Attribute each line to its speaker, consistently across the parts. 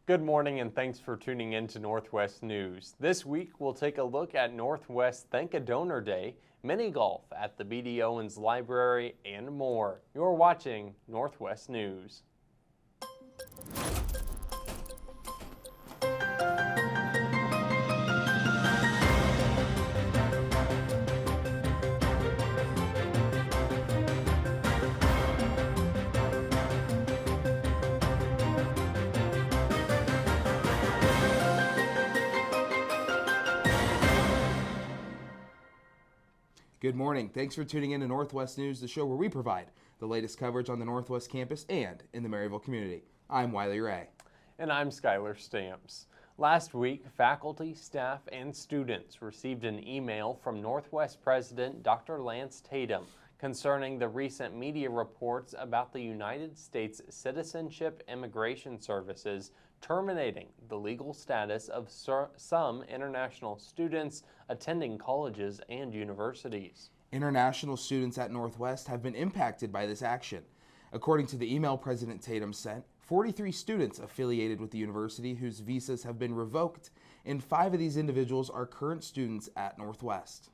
Speaker 1: Good morning and thanks for tuning in to Northwest News. This week we'll take a look at Northwest Thank a Donor Day, mini golf at the B.D. Owens Library, and more. You're watching Northwest News.
Speaker 2: Good morning. Thanks for tuning in to Northwest News, the show where we provide the latest coverage on the Northwest campus and in the Maryville community. I'm Wiley Ray.
Speaker 1: And I'm Skyler Stamps. Last week, faculty, staff, and students received an email from Northwest President Dr. Lance Tatum concerning the recent media reports about the United States Citizenship Immigration Services terminating the legal status of some international students attending colleges and universities.
Speaker 2: International students at Northwest have been impacted by this action. According to the email President Tatum sent, 43 students affiliated with the university whose visas have been revoked, and 5 of these individuals are current students at Northwest.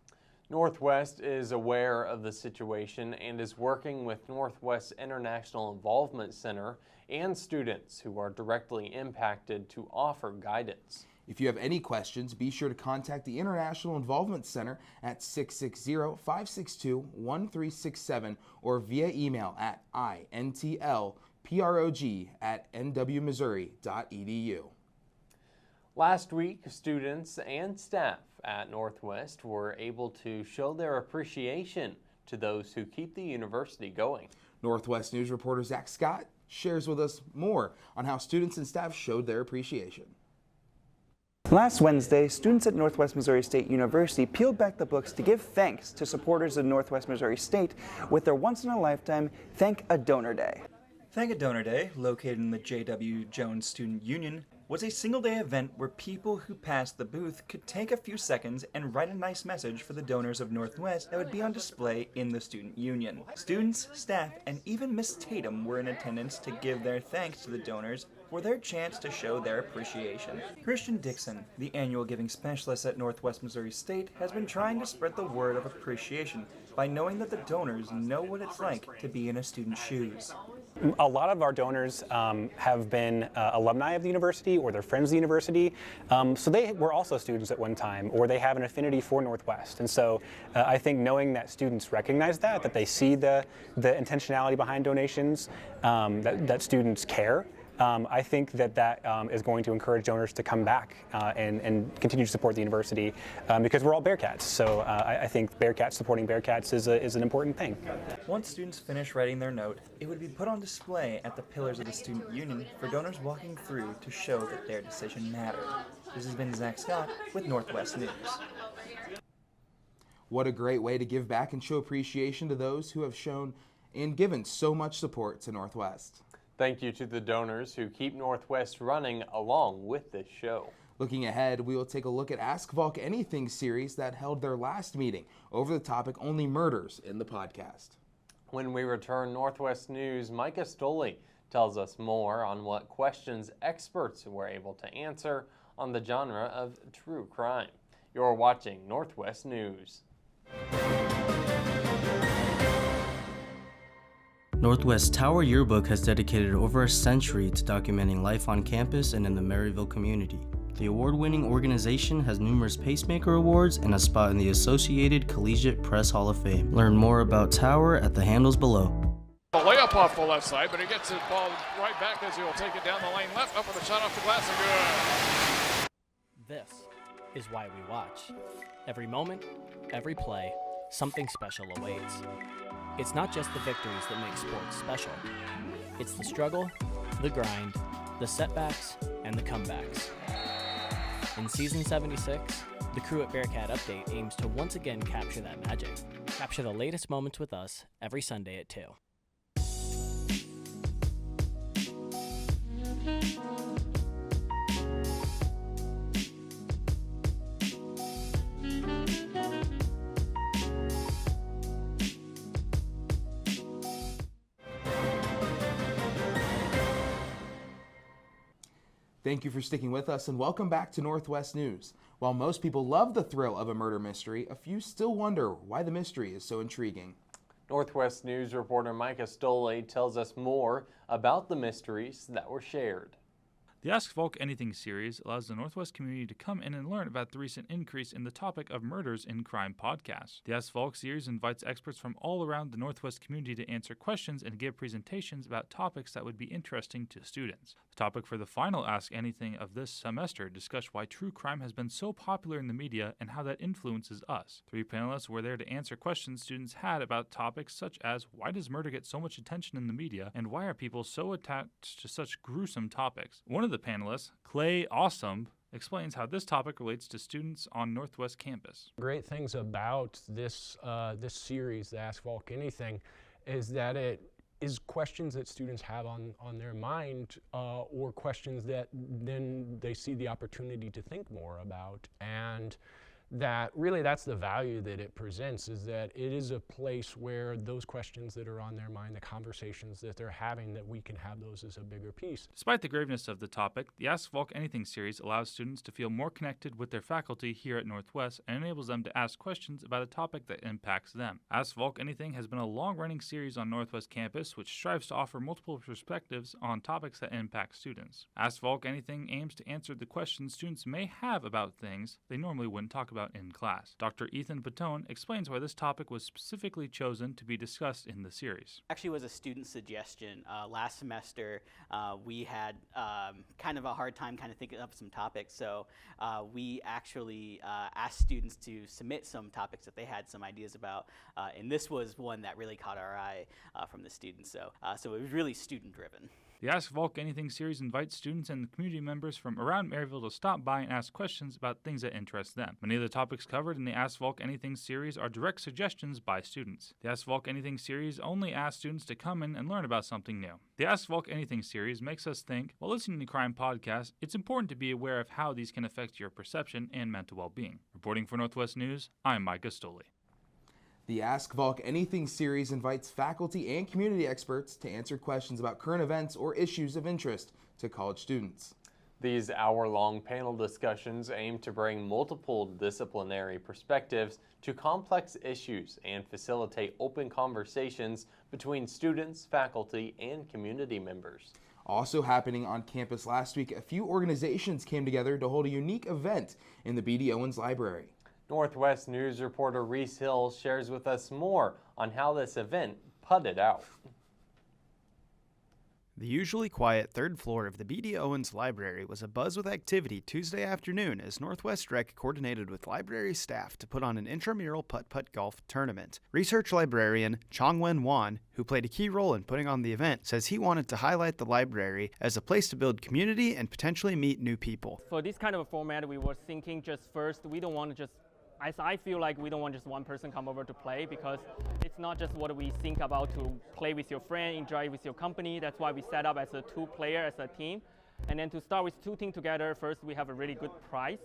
Speaker 1: Northwest is aware of the situation and is working with Northwest International Involvement Center and students who are directly impacted to offer guidance.
Speaker 2: If you have any questions, be sure to contact the International Involvement Center at 660-562-1367 or via email at intlprog@nwmissouri.edu.
Speaker 1: Last week, students and staff at Northwest were able to show their appreciation to those who keep the university going.
Speaker 2: Northwest News reporter Zach Scott shares with us more on how students and staff showed their appreciation.
Speaker 3: Last Wednesday, students at Northwest Missouri State University peeled back the books to give thanks to supporters of Northwest Missouri State with their once-in-a-lifetime Thank a Donor Day.
Speaker 4: Thank a Donor Day, located in the J.W. Jones Student Union, was a single-day event where people who passed the booth could take a few seconds and write a nice message for the donors of Northwest that would be on display in the Student Union. Students, staff, and even Miss Tatum were in attendance to give their thanks to the donors for their chance to show their appreciation. Christian Dixon, the annual giving specialist at Northwest Missouri State, has been trying to spread the word of appreciation by knowing that the donors know what it's like to be in a student's shoes.
Speaker 5: A lot of our donors have been alumni of the university or they're friends of the university, so they were also students at one time, or they have an affinity for Northwest. And so I think knowing that students recognize that they see the intentionality behind donations, that students care, I think that is going to encourage donors to come back and continue to support the university because we're all Bearcats. So I think Bearcats supporting Bearcats is an important thing.
Speaker 4: Once students finish writing their note, it would be put on display at the pillars of the Student Union for donors walking through to show that their decision mattered. This has been Zach Scott with Northwest News.
Speaker 2: What a great way to give back and show appreciation to those who have shown and given so much support to Northwest.
Speaker 1: Thank you to the donors who keep Northwest running along with this show.
Speaker 2: Looking ahead, we will take a look at Ask Volk Anything series that held their last meeting over the topic Only Murders in the podcast.
Speaker 1: When we return, Northwest News, Micah Stolley tells us more on what questions experts were able to answer on the genre of true crime. You're watching Northwest News.
Speaker 6: Northwest Tower Yearbook has dedicated over a century to documenting life on campus and in the Maryville community. The award-winning organization has numerous Pacemaker Awards and a spot in the Associated Collegiate Press Hall of Fame. Learn more about Tower at the handles below.
Speaker 7: A layup off the left side, but he gets his ball right back as he'll take it down the lane left, up with a shot off the glass and good.
Speaker 8: This is why we watch. Every moment, every play, something special awaits. It's not just the victories that make sports special. It's the struggle, the grind, the setbacks, and the comebacks. In Season 76, the crew at Bearcat Update aims to once again capture that magic. Capture the latest moments with us every Sunday at 2.
Speaker 2: Thank you for sticking with us and welcome back to Northwest News. While most people love the thrill of a murder mystery, a few still wonder why the mystery is so intriguing.
Speaker 1: Northwest News reporter Micah Stolley tells us more about the mysteries that were shared.
Speaker 9: The Ask Volk Anything series allows the Northwest community to come in and learn about the recent increase in the topic of murders in crime podcasts. The Ask Volk series invites experts from all around the Northwest community to answer questions and give presentations about topics that would be interesting to students. The topic for the final Ask Anything of this semester discussed why true crime has been so popular in the media and how that influences us. 3 panelists were there to answer questions students had about topics such as why does murder get so much attention in the media and why are people so attached to such gruesome topics. One of the panelists, Claywell, explains how this topic relates to students on Northwest campus.
Speaker 10: Great things about this series, the Ask Volk Anything, is that it is questions that students have on their mind or questions that then they see the opportunity to think more about. And that's the value that it presents, is that it is a place where those questions that are on their mind, the conversations that they're having, that we can have those as a bigger piece.
Speaker 9: Despite the graveness of the topic, the Ask Volk Anything series allows students to feel more connected with their faculty here at Northwest and enables them to ask questions about a topic that impacts them. Ask Volk Anything has been a long-running series on Northwest campus which strives to offer multiple perspectives on topics that impact students. Ask Volk Anything aims to answer the questions students may have about things they normally wouldn't talk about in class. Dr. Ethan Patone explains why this topic was specifically chosen to be discussed in the series.
Speaker 11: Actually was a student suggestion. Last semester we had kind of a hard time thinking up some topics, so we actually asked students to submit some topics that they had some ideas about, and this was one that really caught our eye from the students, so it was really student driven.
Speaker 9: The Ask Volk Anything series invites students and community members from around Maryville to stop by and ask questions about things that interest them. Many of the topics covered in the Ask Volk Anything series are direct suggestions by students. The Ask Volk Anything series only asks students to come in and learn about something new. The Ask Volk Anything series makes us think, while listening to crime podcasts, it's important to be aware of how these can affect your perception and mental well-being. Reporting for Northwest News, I'm Micah Stolley.
Speaker 2: The Ask Volk Anything series invites faculty and community experts to answer questions about current events or issues of interest to college students.
Speaker 1: These hour-long panel discussions aim to bring multiple disciplinary perspectives to complex issues and facilitate open conversations between students, faculty, and community members.
Speaker 2: Also happening on campus last week, a few organizations came together to hold a unique event in the B.D. Owens Library.
Speaker 1: Northwest News reporter Reece shares with us more on how this event putted out.
Speaker 12: The usually quiet third floor of the B.D. Owens Library was abuzz with activity Tuesday afternoon as Northwest Rec coordinated with library staff to put on an intramural putt-putt golf tournament. Research librarian Chongwen Wan, who played a key role in putting on the event, says he wanted to highlight the library as a place to build community and potentially meet new people.
Speaker 13: For this kind of a format, we were thinking just first, we don't want to just I feel like we don't want just one person come over to play, because it's not just what we think about to play with your friend, enjoy with your company. That's why we set up as a 2-player, as a team. And then to start with 2 teams together, first we have a really good prize,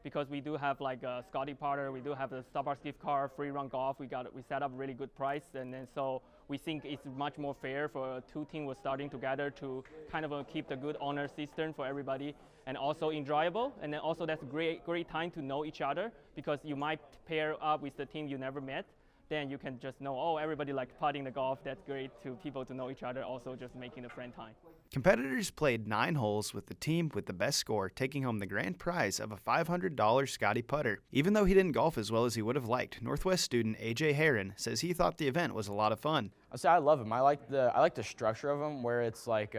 Speaker 13: because we do have like a Scotty Potter, we do have the Starbucks gift card, free run golf. We set up a really good price, and then so we think it's much more fair for 2 teams were starting together to kind of keep the good honor system for everybody, and also enjoyable. And then also that's a great time to know each other, because you might pair up with the team you never met. Then you can just know, oh, everybody like putting the golf. That's great to people to know each other, also just making the friend time.
Speaker 12: Competitors played 9 holes, with the team with the best score taking home the grand prize of a $500 Scotty putter. Even though he didn't golf as well as he would have liked, Northwest student AJ Heron says he thought the event was a lot of fun.
Speaker 14: I love them. I like the structure of them, where it's like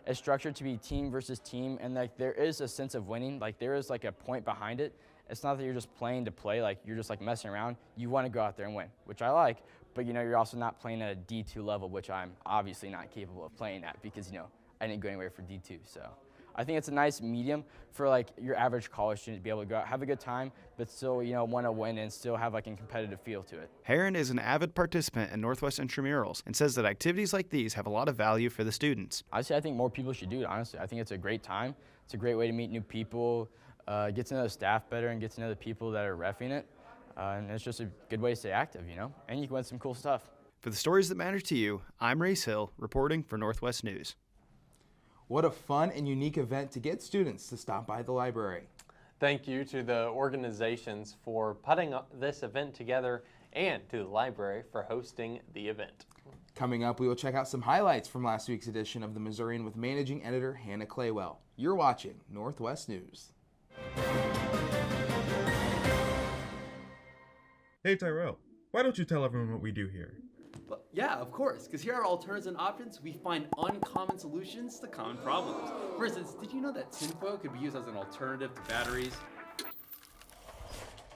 Speaker 14: it's structured to be team versus team, and like there is a sense of winning. Like there is like a point behind it. It's not that you're just playing to play, like you're just like messing around. You want to go out there and win, which I like, but you're also not playing at a D2 level, which I'm obviously not capable of playing at, because I didn't go anywhere for D2. So I think it's a nice medium for like your average college student to be able to go out, have a good time, but still want to win and still have like a competitive feel to it.
Speaker 12: Heron is an avid participant in Northwest Intramurals and says that activities like these have a lot of value for the students.
Speaker 14: I think more people should do it, honestly. I think it's a great time. It's a great way to meet new people, get to know the staff better, and get to know the people that are reffing it. And it's just a good way to stay active, and you can win some cool stuff.
Speaker 12: For the stories that matter to you, I'm Reece Hill, reporting for Northwest News.
Speaker 2: What a fun and unique event to get students to stop by the library.
Speaker 1: Thank you to the organizations for putting this event together and to the library for hosting the event.
Speaker 2: Coming up, we will check out some highlights from last week's edition of the Missourian with managing editor Hannah Claywell. You're watching Northwest News.
Speaker 15: Hey Tyrell, why don't you tell everyone what we do here?
Speaker 16: But yeah, of course, because here at Alternatives and Options, we find uncommon solutions to common problems. For instance, did you know that tinfoil could be used as an alternative to batteries?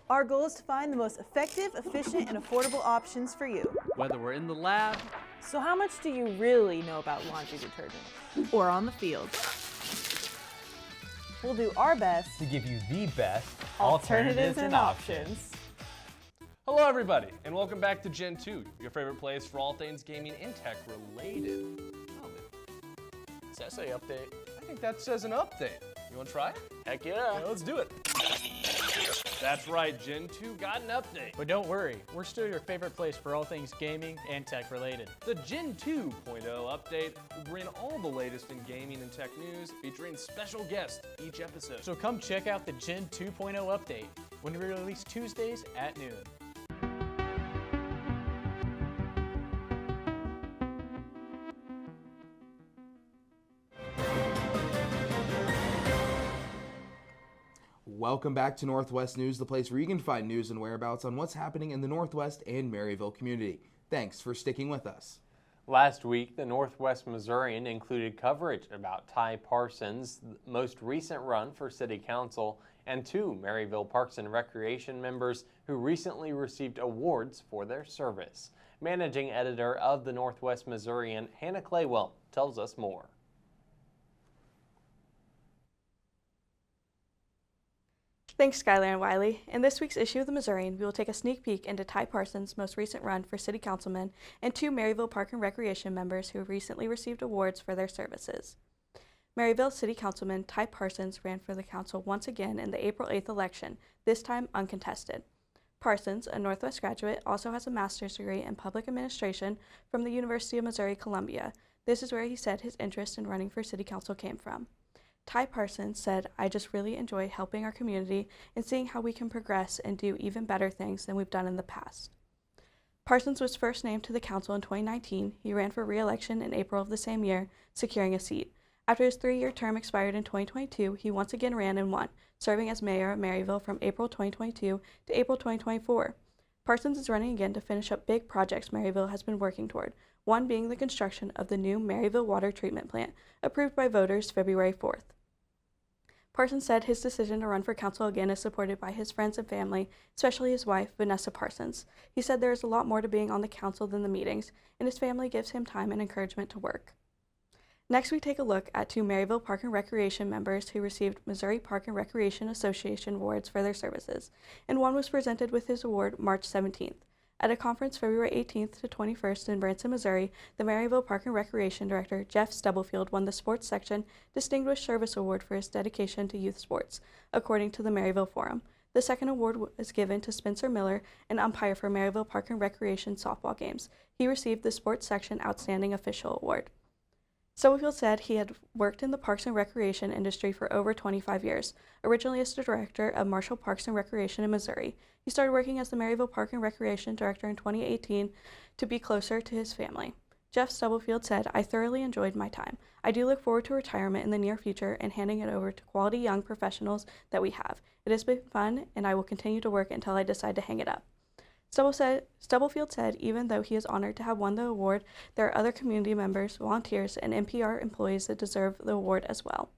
Speaker 17: Our goal is to find the most effective, efficient, and affordable options for you.
Speaker 16: Whether we're in the lab.
Speaker 17: So how much do you really know about laundry detergent? Or on the field? We'll do our best
Speaker 18: to give you the best
Speaker 17: alternatives and options.
Speaker 18: Hello everybody, and welcome back to Gen 2, your favorite place for all things gaming and tech related. Oh, does that say update? I think that says an update. You wanna try? Heck yeah, let's do it. That's right, Gen 2 got an update.
Speaker 8: But don't worry, we're still your favorite place for all things gaming and tech related.
Speaker 18: The Gen 2.0 update will bring all the latest in gaming and tech news, featuring special guests each episode.
Speaker 8: So come check out the Gen 2.0 update when we release Tuesdays at noon.
Speaker 2: Welcome back to Northwest News, the place where you can find news and whereabouts on what's happening in the Northwest and Maryville community. Thanks for sticking with us.
Speaker 1: Last week, the Northwest Missourian included coverage about Ty Parsons' most recent run for City Council and 2 Maryville Parks and Recreation members who recently received awards for their service. Managing editor of the Northwest Missourian, Hannah Claywell, tells us more.
Speaker 19: Thanks, Skyler and Wiley. In this week's issue of the Missourian, we will take a sneak peek into Ty Parsons' most recent run for City Councilman and 2 Maryville Park and Recreation members who recently received awards for their services. Maryville City Councilman Ty Parsons ran for the council once again in the April 8th election, this time uncontested. Parsons, a Northwest graduate, also has a master's degree in public administration from the University of Missouri-Columbia. This is where he said his interest in running for City Council came from. Ty Parsons said, "I just really enjoy helping our community and seeing how we can progress and do even better things than we've done in the past." Parsons was first named to the council in 2019. He ran for re-election in April of the same year, securing a seat. After his 3-year term expired in 2022, he once again ran and won, serving as mayor of Maryville from April 2022 to April 2024. Parsons is running again to finish up big projects Maryville has been working toward, one being the construction of the new Maryville Water Treatment Plant, approved by voters February 4th. Parsons said his decision to run for council again is supported by his friends and family, especially his wife, Vanessa Parsons. He said there is a lot more to being on the council than the meetings, and his family gives him time and encouragement to work. Next, we take a look at 2 Maryville Park and Recreation members who received Missouri Park and Recreation Association awards for their services, and one was presented with his award March 17th. At a conference February 18th to 21st in Branson, Missouri, the Maryville Park and Recreation Director, Jeff Stubblefield, won the Sports Section Distinguished Service Award for his dedication to youth sports, according to the Maryville Forum. The second award was given to Spencer Miller, an umpire for Maryville Park and Recreation softball games. He received the Sports Section Outstanding Official Award. Stubblefield said he had worked in the parks and recreation industry for over 25 years, originally as the director of Marshall Parks and Recreation in Missouri. He started working as the Maryville Park and Recreation Director in 2018 to be closer to his family. Jeff Stubblefield said, "I thoroughly enjoyed my time. I do look forward to retirement in the near future and handing it over to quality young professionals that we have. It has been fun, and I will continue to work until I decide to hang it up." Stubblefield said even though he is honored to have won the award, there are other community members, volunteers, and NPR employees that deserve the award as well.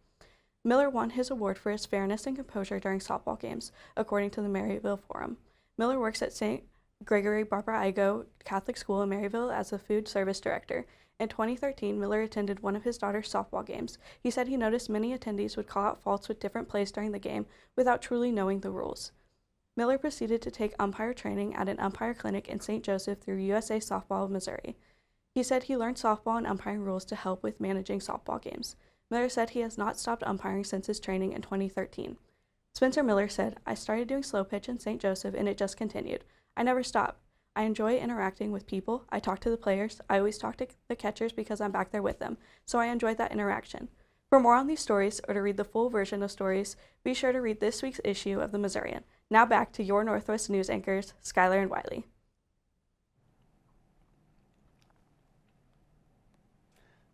Speaker 19: Miller won his award for his fairness and composure during softball games, according to the Maryville Forum. Miller works at St. Gregory Barbara-Igo Catholic School in Maryville as a food service director. In 2013, Miller attended one of his daughter's softball games. He said he noticed many attendees would call out faults with different plays during the game without truly knowing the rules. Miller proceeded to take umpire training at an umpire clinic in St. Joseph through USA Softball of Missouri. He said he learned softball and umpiring rules to help with managing softball games. Miller said he has not stopped umpiring since his training in 2013. Spencer Miller said, "I started doing slow pitch in St. Joseph and it just continued. I never stopped. I enjoy interacting with people. I talk to the players. I always talk to the catchers because I'm back there with them, so I enjoyed that interaction. For more on these stories or to read the full version of stories, be sure to read this week's issue of the Missourian. Now back to your Northwest News anchors, Skyler and Wiley.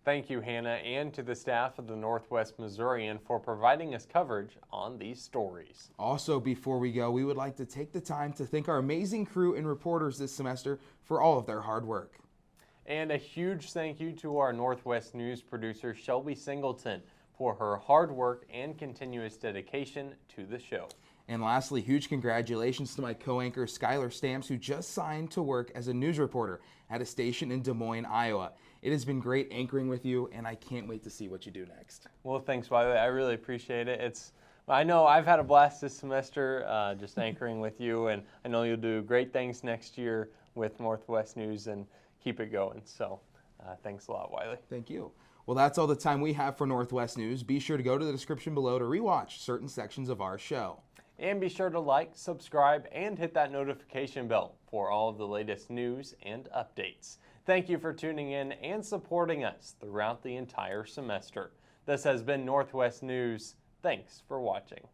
Speaker 1: Thank you, Hannah, and to the staff of the Northwest Missourian for providing us coverage on these stories.
Speaker 2: Also, before we go, we would like to take the time to thank our amazing crew and reporters this semester for all of their hard work.
Speaker 1: And a huge thank you to our Northwest News producer, Shelby Singleton, for her hard work and continuous dedication to the show.
Speaker 2: And lastly, huge congratulations to my co-anchor, Skyler Stamps, who just signed to work as a news reporter at a station in Des Moines, Iowa. It has been great anchoring with you, and I can't wait to see what you do next.
Speaker 1: Well, thanks, Wiley. I really appreciate it. I know I've had a blast this semester just anchoring with you, and I know you'll do great things next year with Northwest News and keep it going. So thanks a lot, Wiley.
Speaker 2: Thank you. Well, that's all the time we have for Northwest News. Be sure to go to the description below to rewatch certain sections of our show.
Speaker 1: And be sure to like, subscribe, and hit that notification bell for all of the latest news and updates. Thank you for tuning in and supporting us throughout the entire semester. This has been Northwest News. Thanks for watching.